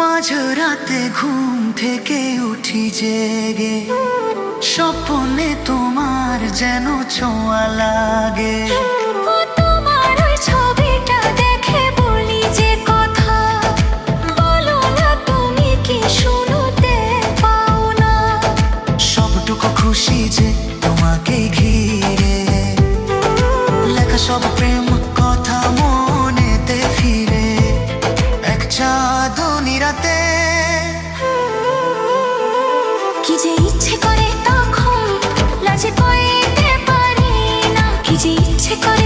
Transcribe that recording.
মাঝরাতে ঘুম থেকে উঠি জেগে, স্বপ্নে তোমার যেন ছোঁয়া লাগে। তোমার ওই ছবিটা দেখে বলি যে কথা, বলো না তুমি কি শুনতে পাও না? সবটুকু খুশি যে তোমাকে ঘিরে, লেখা সব প্রেম কথা মনেতে ফিরে এক চাঁদনি রাতে। কি যে ইচ্ছে করে তখন লাজে কইতে পারি না, কি যে ইচ্ছে করে